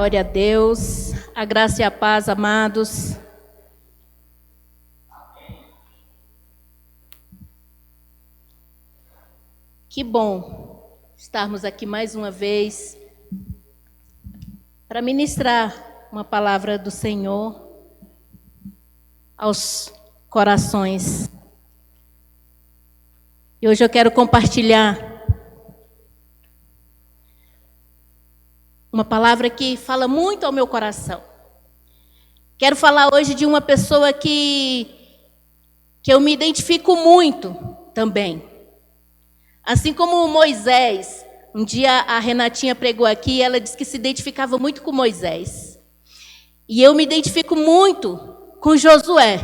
Glória a Deus, a graça e a paz, amados. Que bom estarmos aqui mais uma vez para ministrar uma palavra do Senhor aos corações. E hoje eu quero compartilhar uma palavra que fala muito ao meu coração. Quero falar hoje de uma pessoa que eu me identifico muito também. Assim como Moisés, um dia a Renatinha pregou aqui e ela disse que se identificava muito com Moisés. E eu me identifico muito com Josué.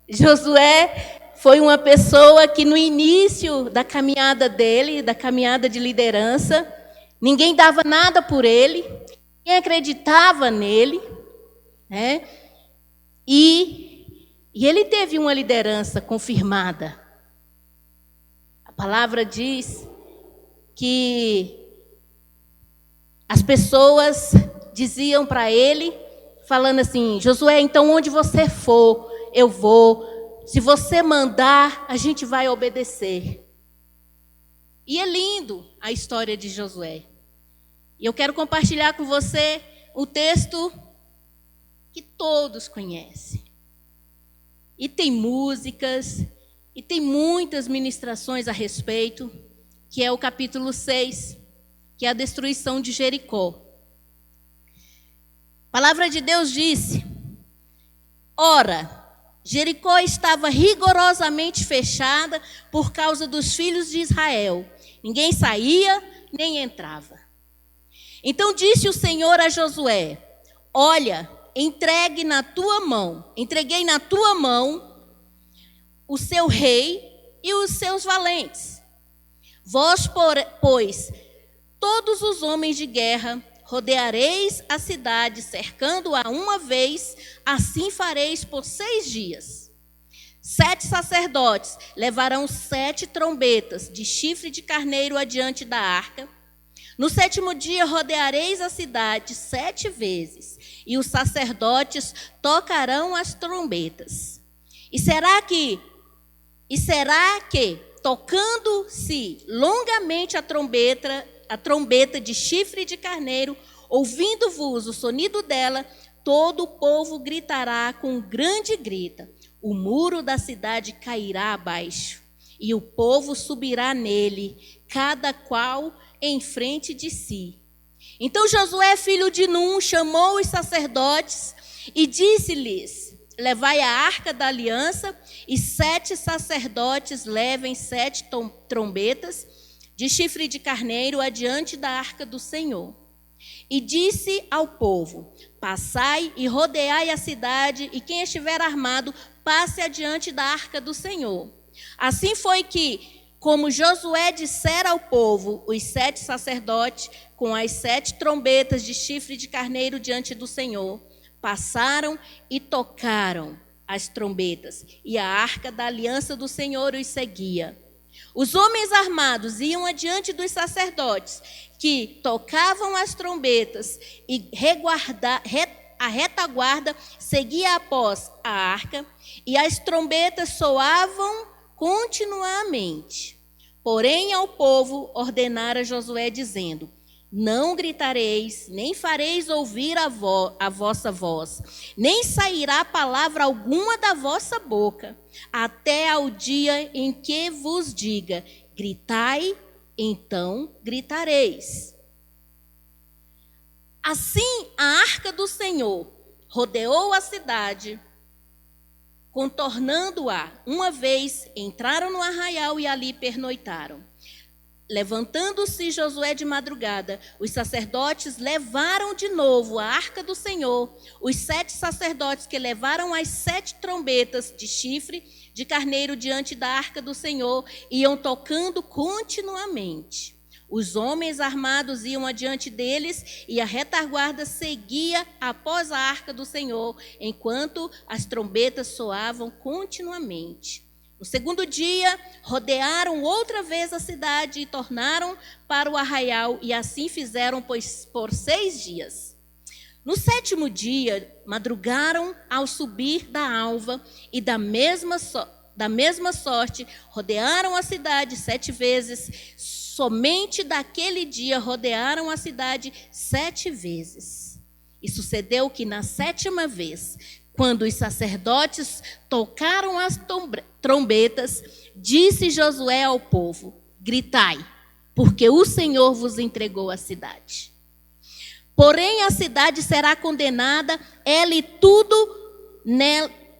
Josué foi uma pessoa que no início da caminhada dele, da caminhada de liderança, ninguém dava nada por ele, ninguém acreditava nele, né? E ele teve uma liderança confirmada. A palavra diz que as pessoas diziam para ele, falando assim: Josué, então onde você for, eu vou. Se você mandar, a gente vai obedecer. E é lindo a história de Josué. E eu quero compartilhar com você o texto que todos conhecem. E tem músicas, e tem muitas ministrações a respeito, que é o capítulo 6, que é a destruição de Jericó. A palavra de Deus disse: ora, Jericó estava rigorosamente fechada por causa dos filhos de Israel. Ninguém saía, nem entrava. Então disse o Senhor a Josué: olha, entreguei na tua mão o seu rei e os seus valentes. Vós, pois, todos os homens de guerra, rodeareis a cidade, cercando-a uma vez, assim fareis por 6 dias. 7 sacerdotes levarão 7 trombetas de chifre de carneiro adiante da arca. No 7º dia rodeareis a cidade 7 vezes, e os sacerdotes tocarão as trombetas. E será que, tocando-se longamente a trombeta de chifre de carneiro, ouvindo-vos o sonido dela, todo o povo gritará com grande grita. O muro da cidade cairá abaixo, e o povo subirá nele, cada qual em frente de si. Então Josué, filho de Num, chamou os sacerdotes e disse-lhes: levai a arca da aliança, e 7 sacerdotes levem 7 trombetas de chifre de carneiro adiante da arca do Senhor. E disse ao povo: passai e rodeai a cidade, e quem estiver armado, passe adiante da arca do Senhor. Assim foi que, como Josué dissera ao povo, os 7 sacerdotes, com as 7 trombetas de chifre de carneiro diante do Senhor, passaram e tocaram as trombetas, e a arca da aliança do Senhor os seguia. Os homens armados iam adiante dos sacerdotes, que tocavam as trombetas, e a retaguarda seguia após a arca, e as trombetas soavam continuamente. Porém, ao povo ordenara Josué, dizendo: não gritareis, nem fareis ouvir a vossa voz, nem sairá palavra alguma da vossa boca, até ao dia em que vos diga: gritai, então gritareis. Assim a arca do Senhor rodeou a cidade, contornando-a uma vez, entraram no arraial e ali pernoitaram. Levantando-se Josué de madrugada, os sacerdotes levaram de novo a arca do Senhor. Os 7 sacerdotes que levaram as 7 trombetas de chifre de carneiro diante da arca do Senhor iam tocando continuamente. Os homens armados iam adiante deles, e a retaguarda seguia após a arca do Senhor, enquanto as trombetas soavam continuamente. No segundo dia, rodearam outra vez a cidade e tornaram para o arraial, e assim fizeram por 6 dias. No sétimo dia, madrugaram ao subir da alva, e da mesma sorte, rodearam a cidade 7 vezes. Somente daquele dia rodearam a cidade 7 vezes. E sucedeu que na 7ª vez, quando os sacerdotes tocaram as trombetas, disse Josué ao povo: gritai, porque o Senhor vos entregou a cidade. Porém a cidade será condenada, ela e tudo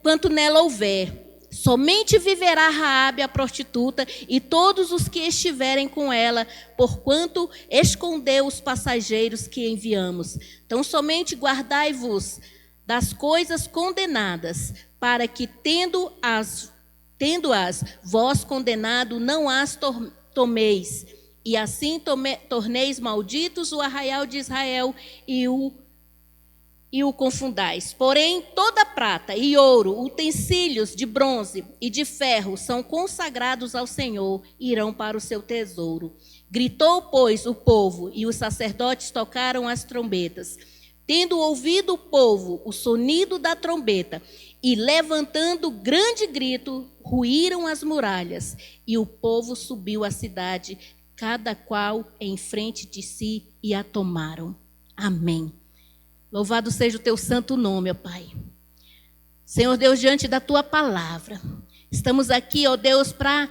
quanto nela houver. Somente viverá Raabe a prostituta e todos os que estiverem com ela, porquanto escondeu os passageiros que enviamos. Então somente guardai-vos das coisas condenadas, para que tendo-as vós condenado, não as tomeis, e assim torneis malditos o arraial de Israel e o confundais. Porém, toda prata e ouro, utensílios de bronze e de ferro são consagrados ao Senhor e irão para o seu tesouro. Gritou, pois, o povo, e os sacerdotes tocaram as trombetas. Tendo ouvido o povo o sonido da trombeta, e levantando grande grito, ruíram as muralhas, e o povo subiu à cidade, cada qual em frente de si, e a tomaram. Amém. Louvado seja o teu santo nome, ó Pai. Senhor Deus, diante da tua palavra, estamos aqui, ó Deus, para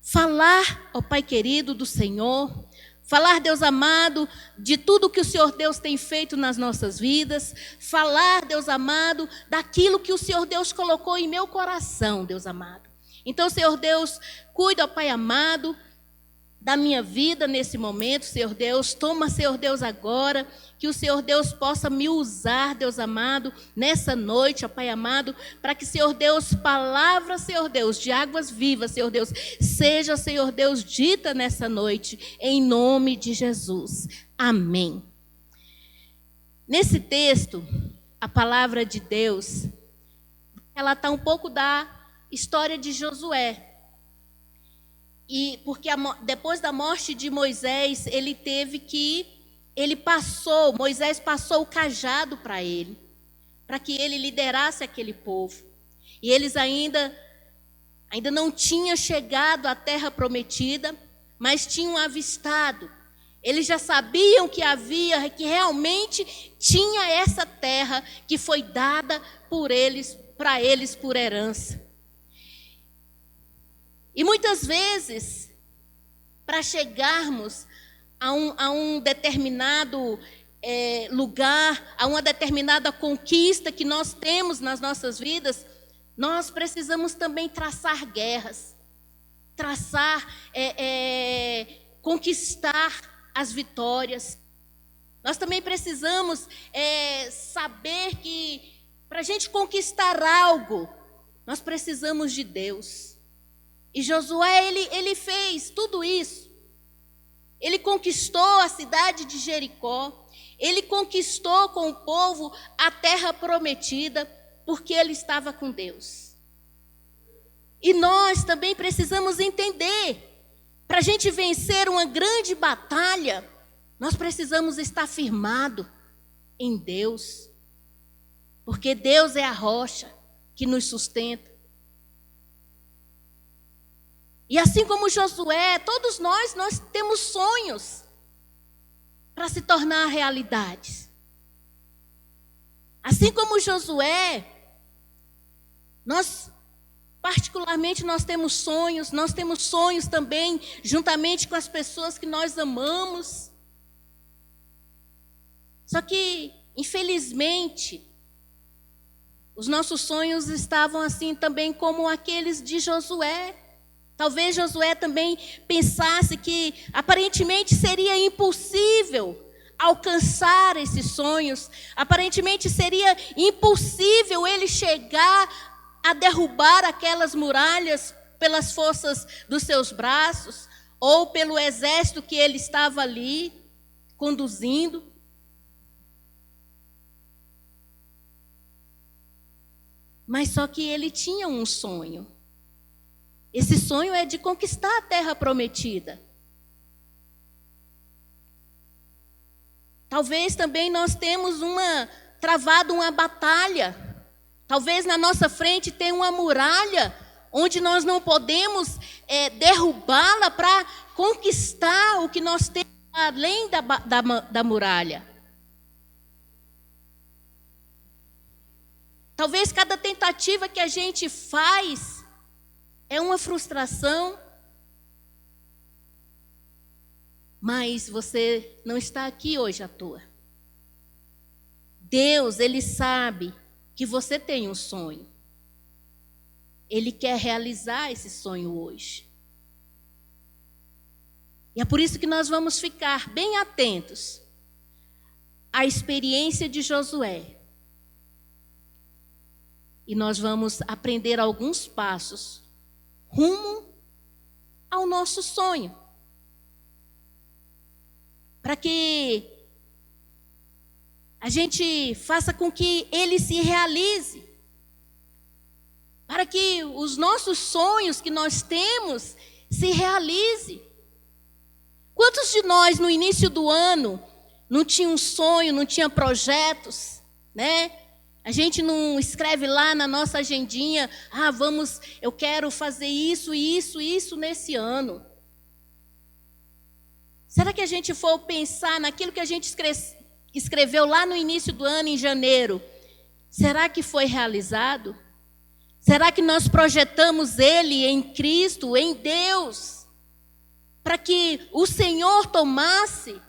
falar, ó Pai querido, do Senhor. Falar, Deus amado, de tudo que o Senhor Deus tem feito nas nossas vidas. Falar, Deus amado, daquilo que o Senhor Deus colocou em meu coração, Deus amado. Então, Senhor Deus, cuida, ó Pai amado, da minha vida nesse momento, Senhor Deus. Toma, Senhor Deus, agora, que o Senhor Deus possa me usar, Deus amado, nessa noite, ó Pai amado, para que, Senhor Deus, palavra, Senhor Deus, de águas vivas, Senhor Deus, seja, Senhor Deus, dita nessa noite, em nome de Jesus. Amém. Nesse texto, a palavra de Deus, ela está um pouco da história de Josué. E porque depois da morte de Moisés, Moisés passou o cajado para ele, para que ele liderasse aquele povo. E eles ainda não tinham chegado à terra prometida, mas tinham avistado. Eles já sabiam que realmente tinha essa terra que foi dada para eles por herança. E muitas vezes, para chegarmos a um determinado lugar, a uma determinada conquista que nós temos nas nossas vidas, nós precisamos também traçar guerras, conquistar as vitórias. Nós também precisamos saber que para a gente conquistar algo, nós precisamos de Deus. E Josué, ele fez tudo isso. Ele conquistou a cidade de Jericó. Ele conquistou com o povo a terra prometida, porque ele estava com Deus. E nós também precisamos entender, para a gente vencer uma grande batalha, nós precisamos estar firmado em Deus. Porque Deus é a rocha que nos sustenta. E assim como Josué, todos nós temos sonhos para se tornar realidades. Assim como Josué, particularmente nós temos sonhos também, juntamente com as pessoas que nós amamos. Só que, infelizmente, os nossos sonhos estavam assim também como aqueles de Josué. Talvez Josué também pensasse que aparentemente seria impossível alcançar esses sonhos. Aparentemente seria impossível ele chegar a derrubar aquelas muralhas pelas forças dos seus braços ou pelo exército que ele estava ali conduzindo. Mas só que ele tinha um sonho. Esse sonho é de conquistar a terra prometida. Talvez também nós temos travado uma batalha. Talvez na nossa frente tenha uma muralha onde nós não podemos derrubá-la para conquistar o que nós temos além da muralha. Talvez cada tentativa que a gente faz é uma frustração, mas você não está aqui hoje à toa. Deus, Ele sabe que você tem um sonho. Ele quer realizar esse sonho hoje. E é por isso que nós vamos ficar bem atentos à experiência de Josué. E nós vamos aprender alguns passos rumo ao nosso sonho. Para que a gente faça com que ele se realize. Para que os nossos sonhos que nós temos se realize. Quantos de nós no início do ano não tinha um sonho, não tinha projetos, né? A gente não escreve lá na nossa agendinha, eu quero fazer isso nesse ano. Será que a gente for pensar naquilo que a gente escreveu lá no início do ano, em janeiro, será que foi realizado? Será que nós projetamos ele em Cristo, em Deus, para que o Senhor tomasse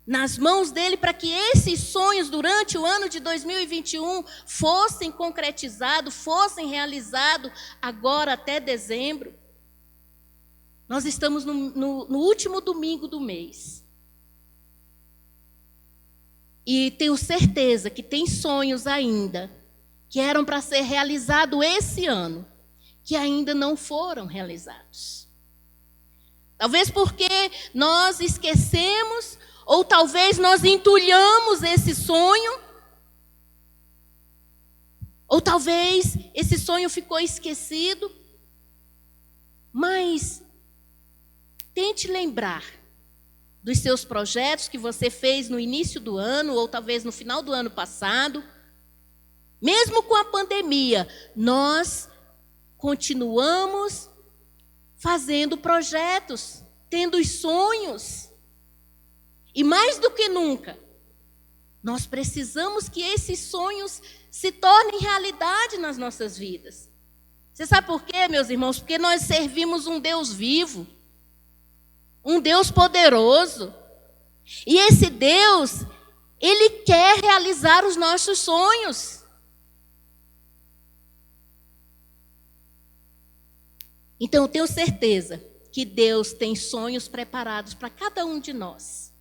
nas mãos dele, para que esses sonhos durante o ano de 2021 fossem concretizados, fossem realizados agora até dezembro? Nós estamos no último domingo do mês. E tenho certeza que tem sonhos ainda que eram para ser realizados esse ano, que ainda não foram realizados. Talvez porque nós esquecemos, ou talvez nós entulhamos esse sonho, ou talvez esse sonho ficou esquecido. Mas tente lembrar dos seus projetos que você fez no início do ano, ou talvez no final do ano passado. Mesmo com a pandemia, nós continuamos fazendo projetos, tendo sonhos. E mais do que nunca, nós precisamos que esses sonhos se tornem realidade nas nossas vidas. Você sabe por quê, meus irmãos? Porque nós servimos um Deus vivo, um Deus poderoso. E esse Deus, Ele quer realizar os nossos sonhos. Então, eu tenho certeza que Deus tem sonhos preparados para cada um de nós.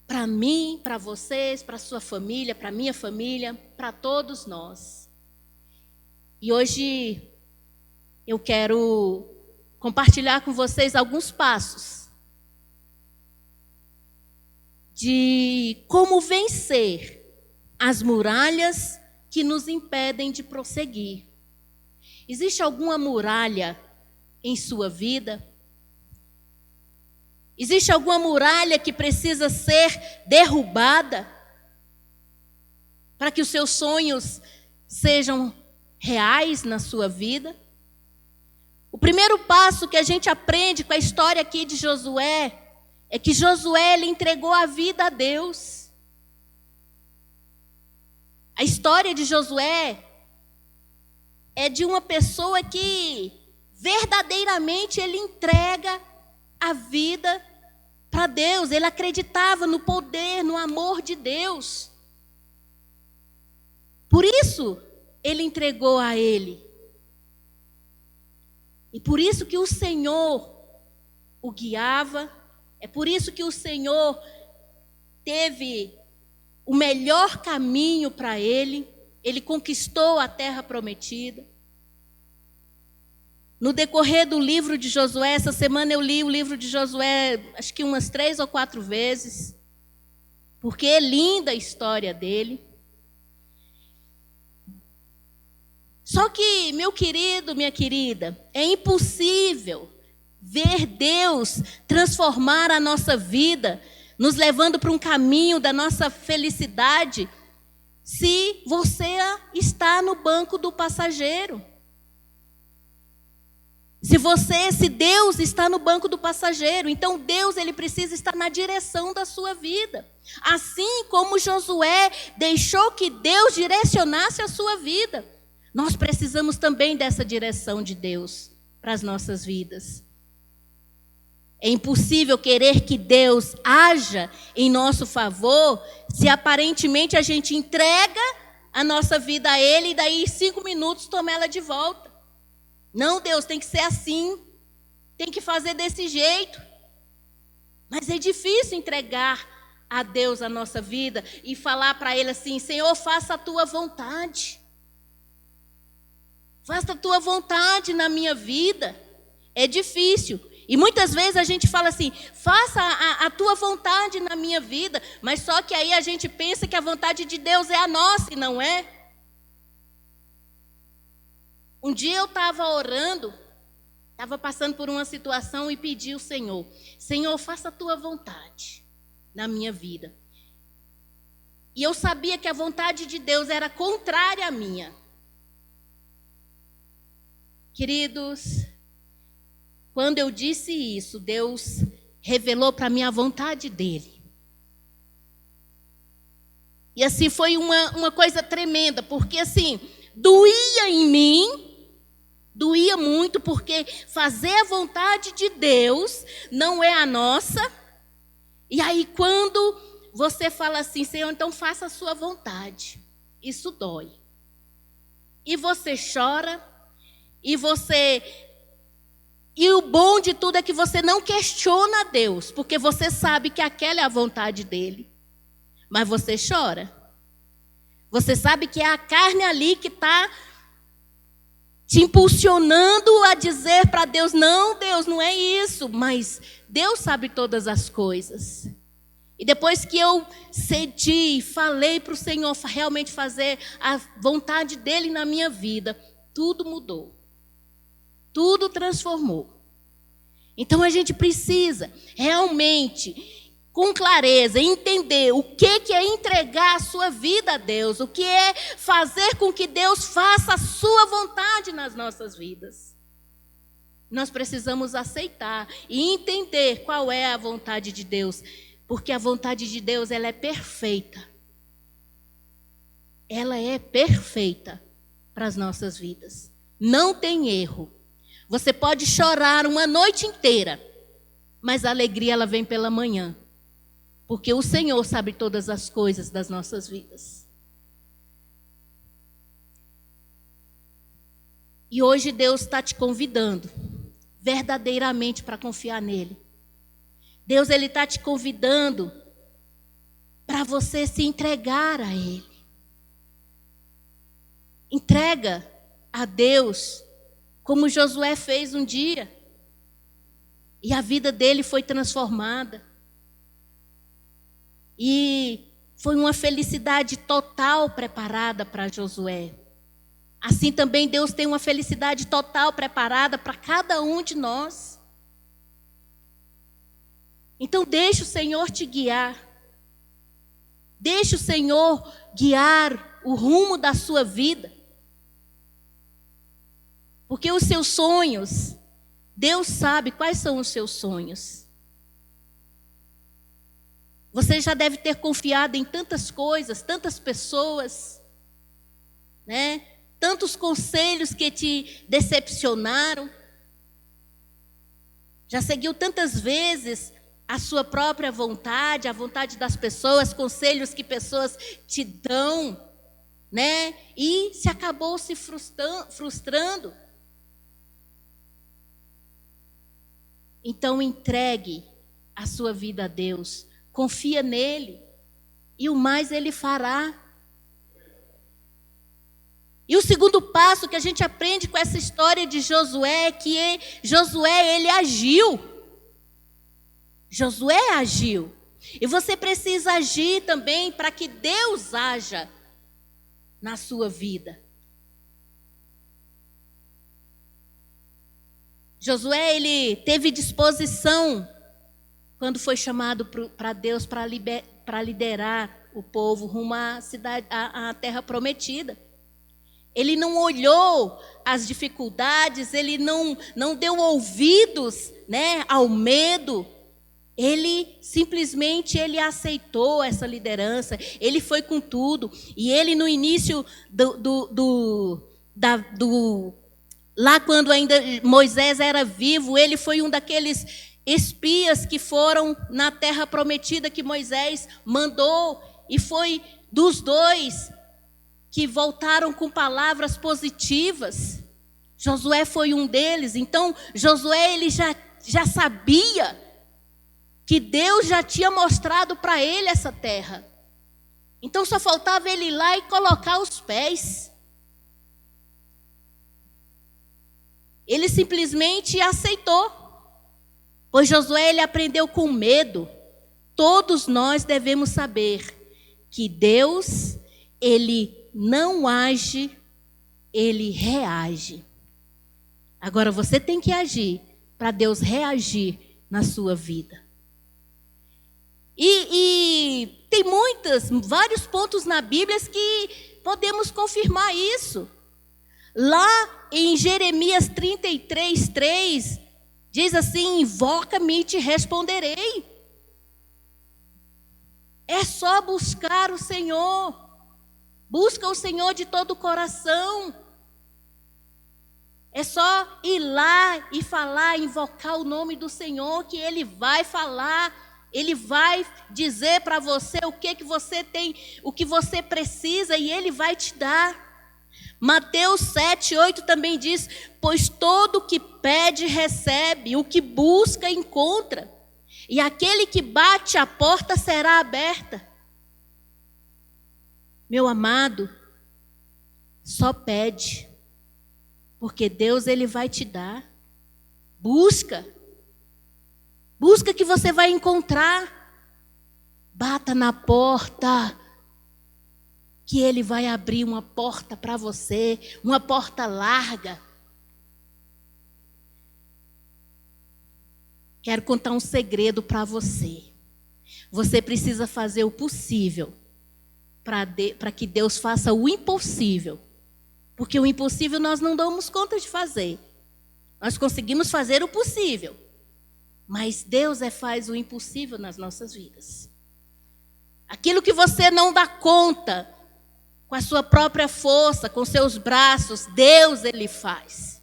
Para mim, para vocês, para a sua família, para a minha família, para todos nós. E hoje eu quero compartilhar com vocês alguns passos de como vencer as muralhas que nos impedem de prosseguir. Existe alguma muralha em sua vida? Existe alguma muralha que precisa ser derrubada para que os seus sonhos sejam reais na sua vida? O primeiro passo que a gente aprende com a história aqui de Josué é que Josué ele entregou a vida a Deus. A história de Josué é de uma pessoa que verdadeiramente ele entrega a vida para Deus. Ele acreditava no poder, no amor de Deus. Por isso, ele entregou a ele. E por isso que o Senhor o guiava. É por isso que o Senhor teve o melhor caminho para ele. Ele conquistou a terra prometida. No decorrer do livro de Josué, essa semana eu li o livro de Josué, acho que umas 3 ou 4 vezes, porque é linda a história dele. Só que, meu querido, minha querida, é impossível ver Deus transformar a nossa vida, nos levando para um caminho da nossa felicidade, se você está no banco do passageiro. Se Deus está no banco do passageiro, então Deus, ele precisa estar na direção da sua vida. Assim como Josué deixou que Deus direcionasse a sua vida, nós precisamos também dessa direção de Deus para as nossas vidas. É impossível querer que Deus haja em nosso favor se aparentemente a gente entrega a nossa vida a Ele e daí em 5 minutos toma ela de volta. Não, Deus, tem que ser assim, tem que fazer desse jeito. Mas é difícil entregar a Deus a nossa vida e falar para Ele assim: Senhor, faça a Tua vontade. Faça a Tua vontade na minha vida. É difícil. E muitas vezes a gente fala assim: faça a Tua vontade na minha vida. Mas só que aí a gente pensa que a vontade de Deus é a nossa e não é. Um dia eu estava orando, estava passando por uma situação e pedi ao Senhor: Senhor, faça a Tua vontade na minha vida. E eu sabia que a vontade de Deus era contrária à minha. Queridos, quando eu disse isso, Deus revelou para mim a vontade dEle. E assim foi uma coisa tremenda, porque assim, doía em mim. Doía muito, porque fazer a vontade de Deus não é a nossa. E aí quando você fala assim: Senhor, então faça a sua vontade, isso dói. E você chora, e o bom de tudo é que você não questiona Deus, porque você sabe que aquela é a vontade dEle. Mas você chora. Você sabe que é a carne ali que está te impulsionando a dizer para Deus: não, Deus, não é isso. Mas Deus sabe todas as coisas. E depois que eu cedi, falei para o Senhor realmente fazer a vontade dEle na minha vida, tudo mudou. Tudo transformou. Então a gente precisa realmente, com clareza, entender o que é entregar a sua vida a Deus, o que é fazer com que Deus faça a sua vontade nas nossas vidas. Nós precisamos aceitar e entender qual é a vontade de Deus, porque a vontade de Deus, ela é perfeita. Ela é perfeita para as nossas vidas. Não tem erro. Você pode chorar uma noite inteira, mas a alegria ela vem pela manhã. Porque o Senhor sabe todas as coisas das nossas vidas. E hoje Deus está te convidando verdadeiramente para confiar nele. Deus, ele está te convidando para você se entregar a Ele. Entrega a Deus como Josué fez um dia. E a vida dele foi transformada. E foi uma felicidade total preparada para Josué. Assim também Deus tem uma felicidade total preparada para cada um de nós. Então deixa o Senhor te guiar. Deixa o Senhor guiar o rumo da sua vida. Porque os seus sonhos, Deus sabe quais são os seus sonhos. Você já deve ter confiado em tantas coisas, tantas pessoas, né? Tantos conselhos que te decepcionaram. Já seguiu tantas vezes a sua própria vontade, a vontade das pessoas, conselhos que pessoas te dão, né? E se acabou se frustrando. Então entregue a sua vida a Deus. Confia nele e o mais ele fará. E o segundo passo que a gente aprende com essa história de Josué é que Josué, ele agiu. Josué agiu. E você precisa agir também para que Deus haja na sua vida. Josué, ele teve disposição quando foi chamado para Deus para liderar o povo rumo à cidade, à terra prometida. Ele não olhou as dificuldades, ele não deu ouvidos, né, ao medo. Ele simplesmente aceitou essa liderança, ele foi com tudo. E ele no início lá quando ainda Moisés era vivo, ele foi um daqueles espias que foram na terra prometida que Moisés mandou. E foi dos dois que voltaram com palavras positivas. Josué foi um deles. Então Josué, ele já sabia que Deus já tinha mostrado para ele essa terra. Então só faltava ele ir lá e colocar os pés. Ele simplesmente aceitou. Pois Josué, ele aprendeu com medo. Todos nós devemos saber que Deus, ele não age, ele reage. Agora você tem que agir para Deus reagir na sua vida. E tem vários pontos na Bíblia que podemos confirmar isso. Lá em Jeremias 33:3, diz assim: invoca-me e te responderei. É só buscar o Senhor. Busca o Senhor de todo o coração. É só ir lá e falar, invocar o nome do Senhor, que Ele vai falar. Ele vai dizer para você o que você tem, o que você precisa, e Ele vai te dar. Mateus 7:8 também diz: pois todo o que pede recebe, o que busca encontra, e aquele que bate a porta será aberta. Meu amado, só pede, porque Deus, ele vai te dar. Busca que você vai encontrar. Bata na porta, que Ele vai abrir uma porta para você, uma porta larga. Quero contar um segredo para você. Você precisa fazer o possível para que Deus faça o impossível. Porque o impossível nós não damos conta de fazer. Nós conseguimos fazer o possível. Mas Deus faz o impossível nas nossas vidas. Aquilo que você não dá conta com a sua própria força, com seus braços, Deus, ele faz.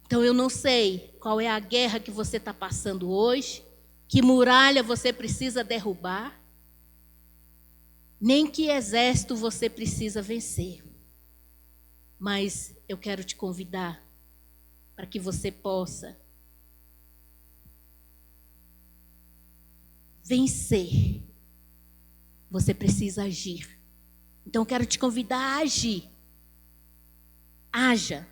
Então eu não sei qual é a guerra que você está passando hoje, que muralha você precisa derrubar, nem que exército você precisa vencer. Mas eu quero te convidar para que você possa vencer. Você precisa agir. Então eu quero te convidar a agir. Haja.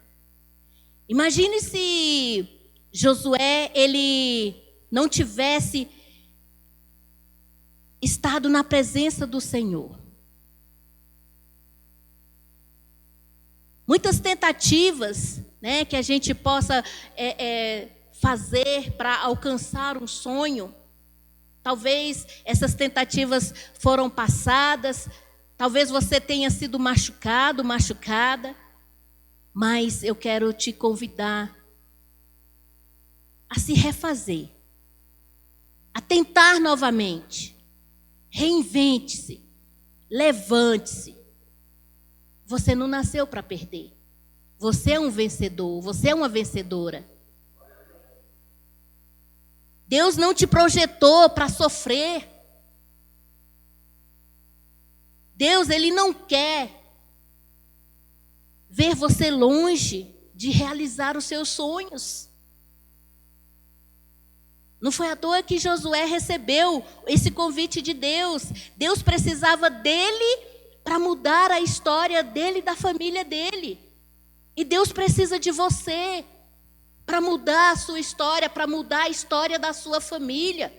Imagine se Josué, ele não tivesse estado na presença do Senhor. Muitas tentativas, né, que a gente possa fazer para alcançar um sonho. Talvez essas tentativas foram passadas. Talvez você tenha sido machucado, machucada. Mas eu quero te convidar a se refazer, a tentar novamente. Reinvente-se, levante-se. Você não nasceu para perder. Você é um vencedor, você é uma vencedora. Deus não te projetou para sofrer. Deus, ele não quer ver você longe de realizar os seus sonhos. Não foi à toa que Josué recebeu esse convite de Deus. Deus precisava dele para mudar a história dele e da família dele. E Deus precisa de você para mudar a sua história, para mudar a história da sua família.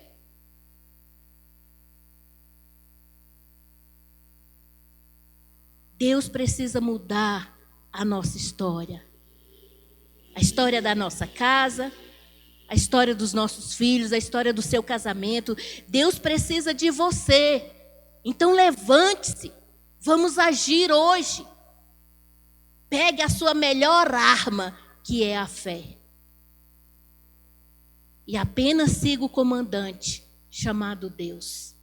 Deus precisa mudar a nossa história. a história da nossa casa, a história dos nossos filhos, a história do seu casamento. Deus precisa de você. Então levante-se, vamos agir hoje. Pegue a sua melhor arma, que é a fé. E apenas siga o comandante chamado Deus.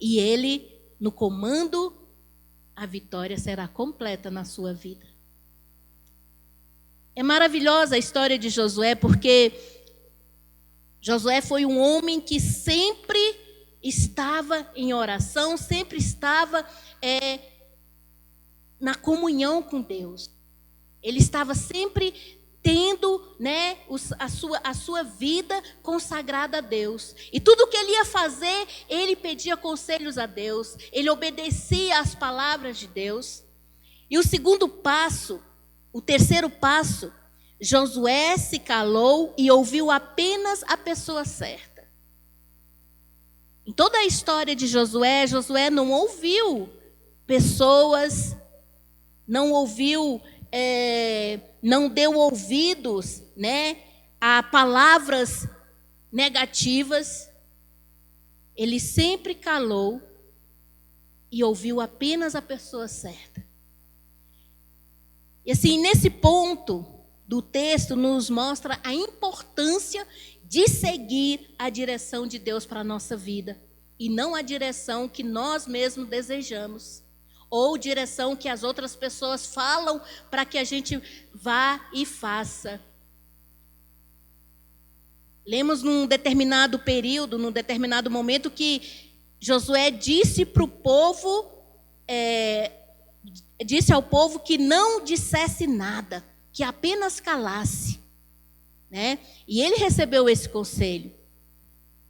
E Ele, no comando, a vitória será completa na sua vida. É maravilhosa a história de Josué, porque Josué foi um homem que sempre estava em oração, sempre estava na comunhão com Deus. Ele estava sempre tendo, né, a sua vida consagrada a Deus. E tudo que ele ia fazer, ele pedia conselhos a Deus. Ele obedecia às palavras de Deus. E o terceiro passo, Josué se calou e ouviu apenas a pessoa certa. Em toda a história de Josué, Josué não ouviu pessoas, não ouviu, não deu ouvidos, né, a palavras negativas. Ele sempre calou e ouviu apenas a pessoa certa. E assim, nesse ponto do texto nos mostra a importância de seguir a direção de Deus para a nossa vida, e não a direção que nós mesmos desejamos, ou direção que as outras pessoas falam para que a gente vá e faça. Lemos num determinado período, num determinado momento, que Josué disse para o povo, disse ao povo que não dissesse nada, que apenas calasse, né? E ele recebeu esse conselho,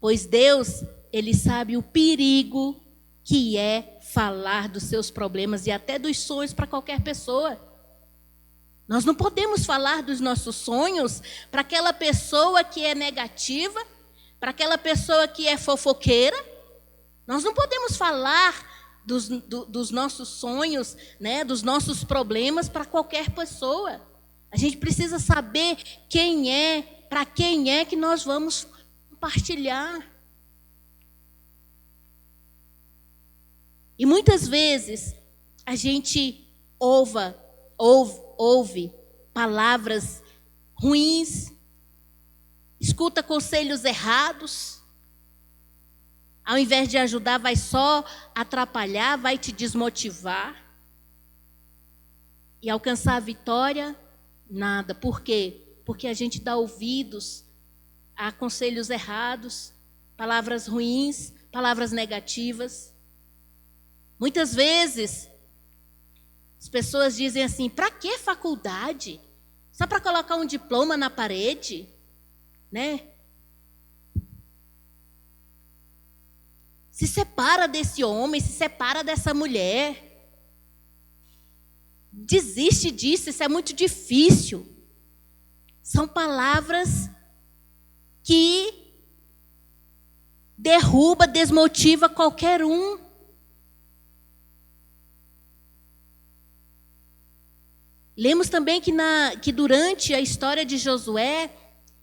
pois Deus, Ele sabe o perigo que é falar dos seus problemas e até dos sonhos para qualquer pessoa. Nós não podemos falar dos nossos sonhos para aquela pessoa que é negativa, para aquela pessoa que é fofoqueira. Nós não podemos falar dos nossos sonhos, né, dos nossos problemas para qualquer pessoa. A gente precisa saber para quem é que nós vamos compartilhar. E muitas vezes a gente ouve palavras ruins, escuta conselhos errados. Ao invés de ajudar, vai só atrapalhar, vai te desmotivar. E alcançar a vitória, nada. Por quê? Porque a gente dá ouvidos a conselhos errados, palavras ruins, palavras negativas. Muitas vezes, as pessoas dizem assim: para que faculdade? Só para colocar um diploma na parede? Né? Se separa desse homem, se separa dessa mulher. Desiste disso, isso é muito difícil. São palavras que derruba, desmotiva qualquer um. Lemos também que durante a história de Josué,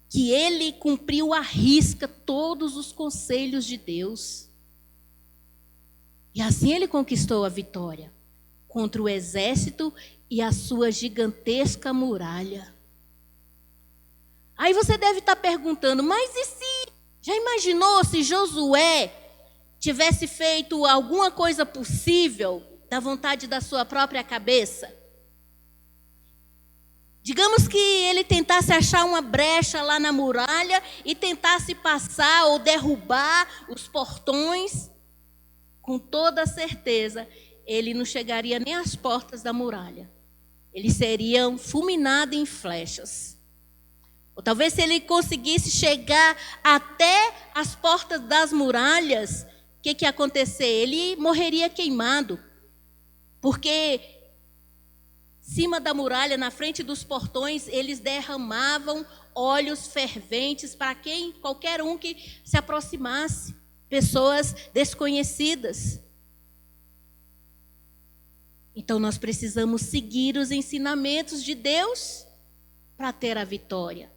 que ele cumpriu à risca todos os conselhos de Deus. E assim ele conquistou a vitória contra o exército e a sua gigantesca muralha. Aí você deve estar perguntando, mas e se? Já imaginou se Josué tivesse feito alguma coisa possível da vontade da sua própria cabeça? Digamos que ele tentasse achar uma brecha lá na muralha e tentasse passar ou derrubar os portões. Com toda certeza, ele não chegaria nem às portas da muralha. Ele seria fulminado em flechas. Ou talvez se ele conseguisse chegar até as portas das muralhas, o que ia acontecer? Ele morreria queimado. Porque cima da muralha, na frente dos portões, eles derramavam óleos ferventes para qualquer um que se aproximasse. Pessoas desconhecidas. Então nós precisamos seguir os ensinamentos de Deus. para ter a vitória.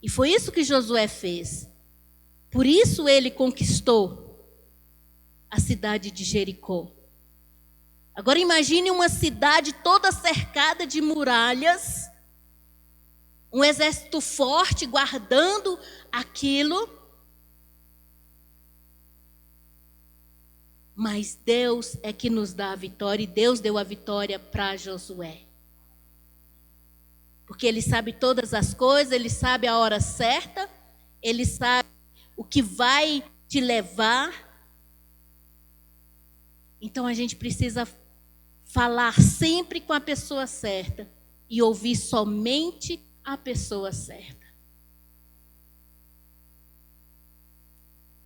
E foi isso que Josué fez. Por isso ele conquistou a cidade de Jericó. Agora imagine uma cidade toda cercada de muralhas, um exército forte guardando aquilo. Mas Deus é que nos dá a vitória, e Deus deu a vitória para Josué. Porque Ele sabe todas as coisas, Ele sabe a hora certa, Ele sabe o que vai te levar. Então a gente precisa falar sempre com a pessoa certa e ouvir somente a pessoa certa.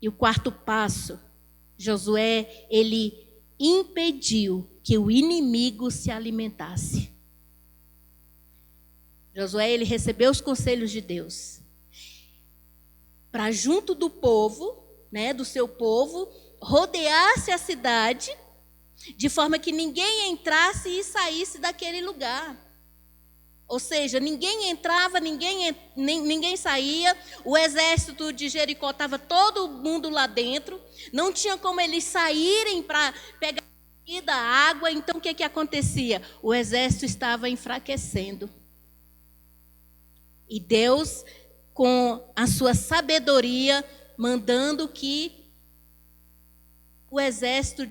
E o quarto passo, Josué, ele impediu que o inimigo se alimentasse. Josué, ele recebeu os conselhos de Deus para junto do povo, do seu povo, rodeasse a cidade, de forma que ninguém entrasse e saísse daquele lugar. Ou seja, ninguém entrava, ninguém saía. O exército de Jericó estava todo mundo lá dentro. Não tinha como eles saírem para pegar comida, água. Então o que acontecia? O exército estava enfraquecendo. E Deus, com a sua sabedoria, mandando que o exército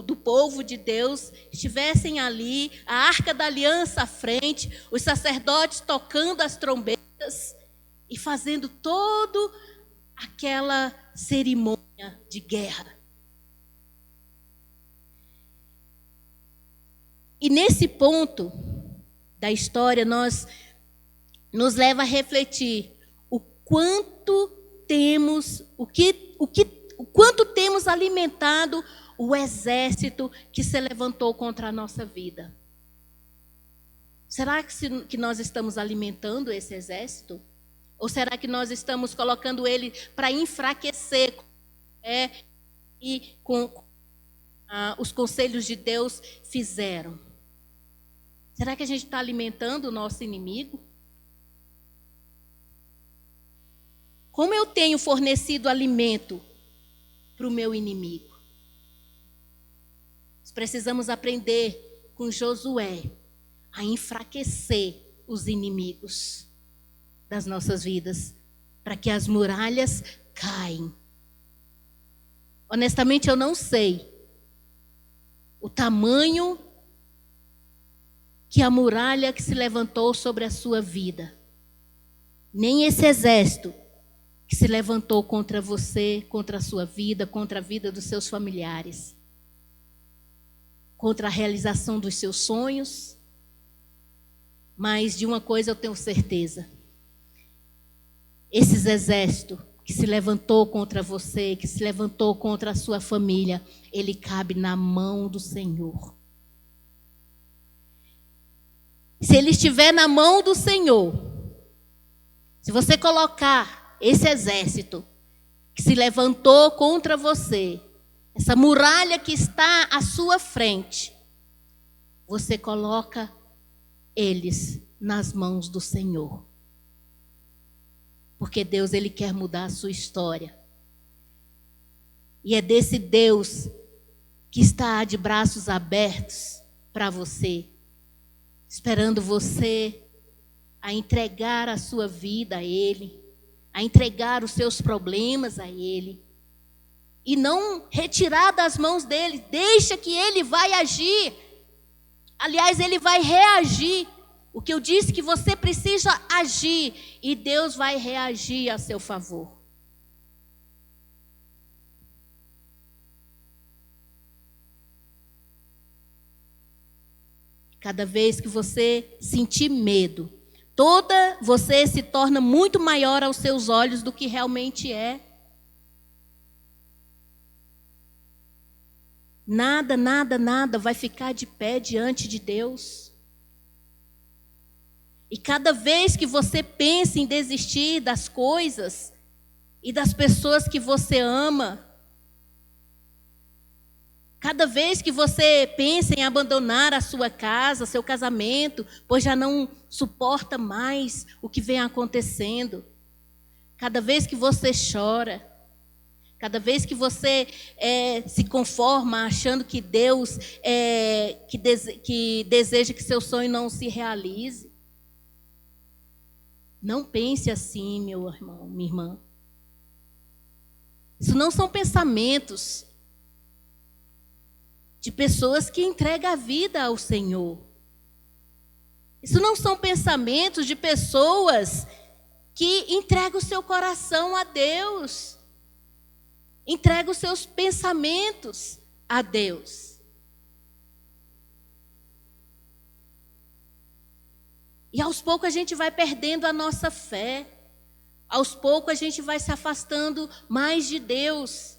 do povo de Deus estivessem ali, a arca da aliança à frente, os sacerdotes tocando as trombetas e fazendo toda aquela cerimônia de guerra. E nesse ponto da história, nos leva a refletir o quanto temos, o quanto temos alimentado o exército que se levantou contra a nossa vida. Será que nós estamos alimentando esse exército? Ou será que nós estamos colocando ele para enfraquecer e com os conselhos de Deus fizeram? Será que a gente está alimentando o nosso inimigo? Como eu tenho fornecido alimento para o meu inimigo? Nós precisamos aprender com Josué a enfraquecer os inimigos das nossas vidas, para que as muralhas caem. Honestamente, eu não sei o tamanho que a muralha que se levantou sobre a sua vida, nem esse exército que se levantou contra você, contra a sua vida, contra a vida dos seus familiares, contra a realização dos seus sonhos. Mas de uma coisa eu tenho certeza: esses exércitos que se levantou contra você, que se levantou contra a sua família, ele cabe na mão do Senhor. Se ele estiver na mão do Senhor, se você colocar esse exército que se levantou contra você, essa muralha que está à sua frente, você coloca eles nas mãos do Senhor. Porque Deus, Ele quer mudar a sua história. E é desse Deus que está de braços abertos para você, esperando você a entregar a sua vida a Ele, a entregar os seus problemas a Ele, e não retirar das mãos dele. Deixa que Ele vai agir. Aliás, Ele vai reagir. O que eu disse que você precisa agir, e Deus vai reagir a seu favor. Cada vez que você sentir medo, você se torna muito maior aos seus olhos do que realmente é. Nada vai ficar de pé diante de Deus. E cada vez que você pensa em desistir das coisas e das pessoas que você ama, Cada vez que você pensa em abandonar a sua casa, seu casamento, pois já não suporta mais o que vem acontecendo. Cada vez que você chora, cada vez que você se conforma achando que Deus que deseja que seu sonho não se realize. Não pense assim, meu irmão, minha irmã. Isso não são pensamentos de pessoas que entregam a vida ao Senhor. Isso não são pensamentos de pessoas que entregam o seu coração a Deus. Entregam os seus pensamentos a Deus. E aos poucos a gente vai perdendo a nossa fé. Aos poucos a gente vai se afastando mais de Deus.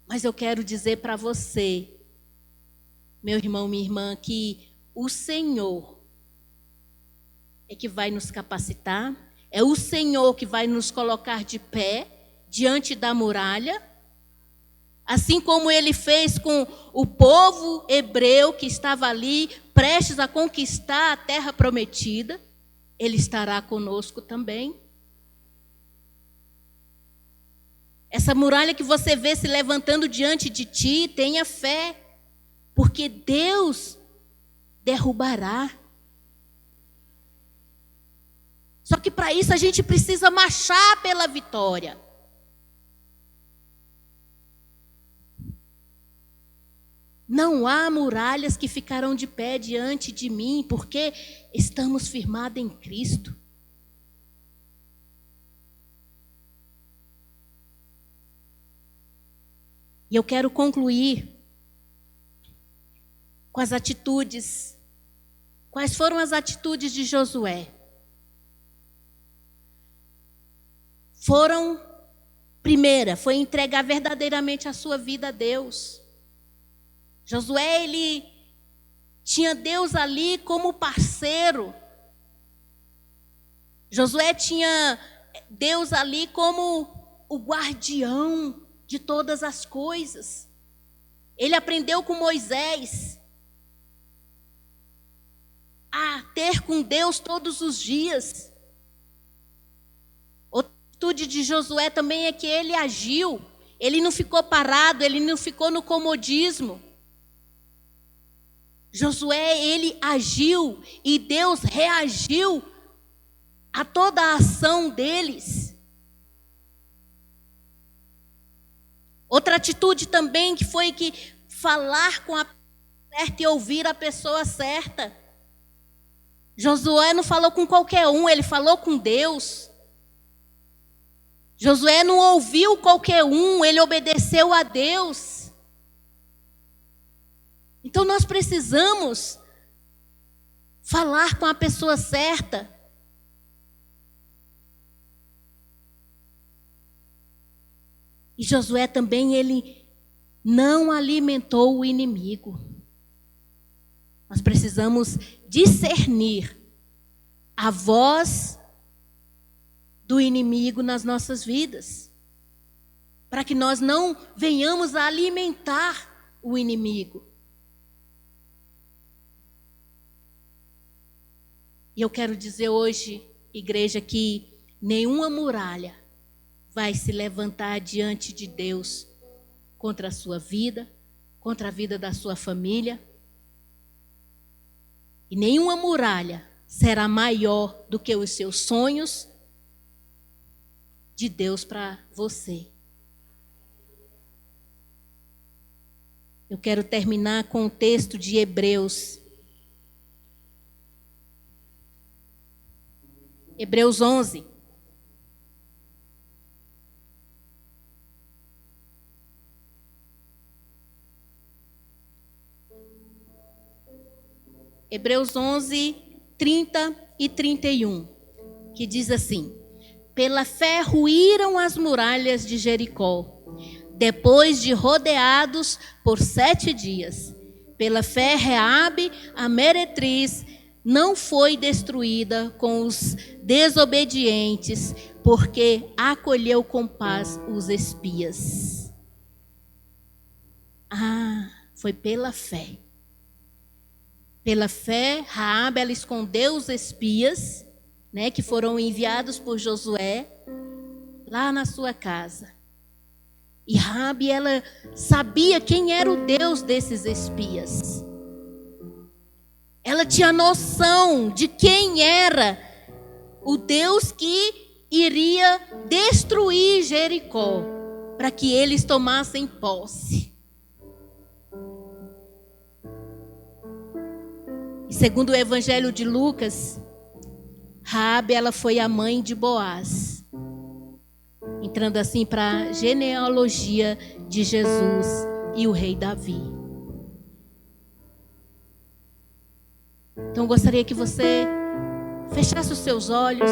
Mas eu quero dizer para você, meu irmão, minha irmã, que o Senhor é que vai nos capacitar, é o Senhor que vai nos colocar de pé diante da muralha, assim como Ele fez com o povo hebreu que estava ali, prestes a conquistar a terra prometida, Ele estará conosco também. Essa muralha que você vê se levantando diante de ti, tenha fé, porque Deus derrubará. Só que para isso a gente precisa marchar pela vitória. Não há muralhas que ficarão de pé diante de mim, porque estamos firmados em Cristo. E eu quero concluir com as atitudes. Quais foram as atitudes de Josué? Primeira, foi entregar verdadeiramente a sua vida a Deus. Josué, ele tinha Deus ali como parceiro. Josué tinha Deus ali como o guardião de todas as coisas. Ele aprendeu com Moisés a ter com Deus todos os dias. Outra atitude de Josué também é que ele agiu. Ele não ficou parado, ele não ficou no comodismo. Josué, ele agiu e Deus reagiu a toda a ação deles. Outra atitude também que foi que falar com a pessoa certa e ouvir a pessoa certa. Josué não falou com qualquer um, ele falou com Deus. Josué não ouviu qualquer um, ele obedeceu a Deus. Então nós precisamos falar com a pessoa certa. E Josué também, ele não alimentou o inimigo. Nós precisamos discernir a voz do inimigo nas nossas vidas, para que nós não venhamos a alimentar o inimigo. E eu quero dizer hoje, igreja, que nenhuma muralha vai se levantar diante de Deus contra a sua vida, contra a vida da sua família. E nenhuma muralha será maior do que os seus sonhos de Deus para você. Eu quero terminar com o texto de Hebreus. Hebreus 11. Hebreus 11, 30 e 31, que diz assim: pela fé ruíram as muralhas de Jericó, depois de rodeados por 7 dias. Pela fé, Reabe, a meretriz, não foi destruída com os desobedientes, porque acolheu com paz os espias. Ah, foi pela fé. Pela fé, Raabe, ela escondeu os espias, né, que foram enviados por Josué lá na sua casa. E Raabe, ela sabia quem era o Deus desses espias. Ela tinha noção de quem era o Deus que iria destruir Jericó, para que eles tomassem posse. E segundo o Evangelho de Lucas, Raabe, ela foi a mãe de Boaz, entrando assim para a genealogia de Jesus e o rei Davi. Então eu gostaria que você fechasse os seus olhos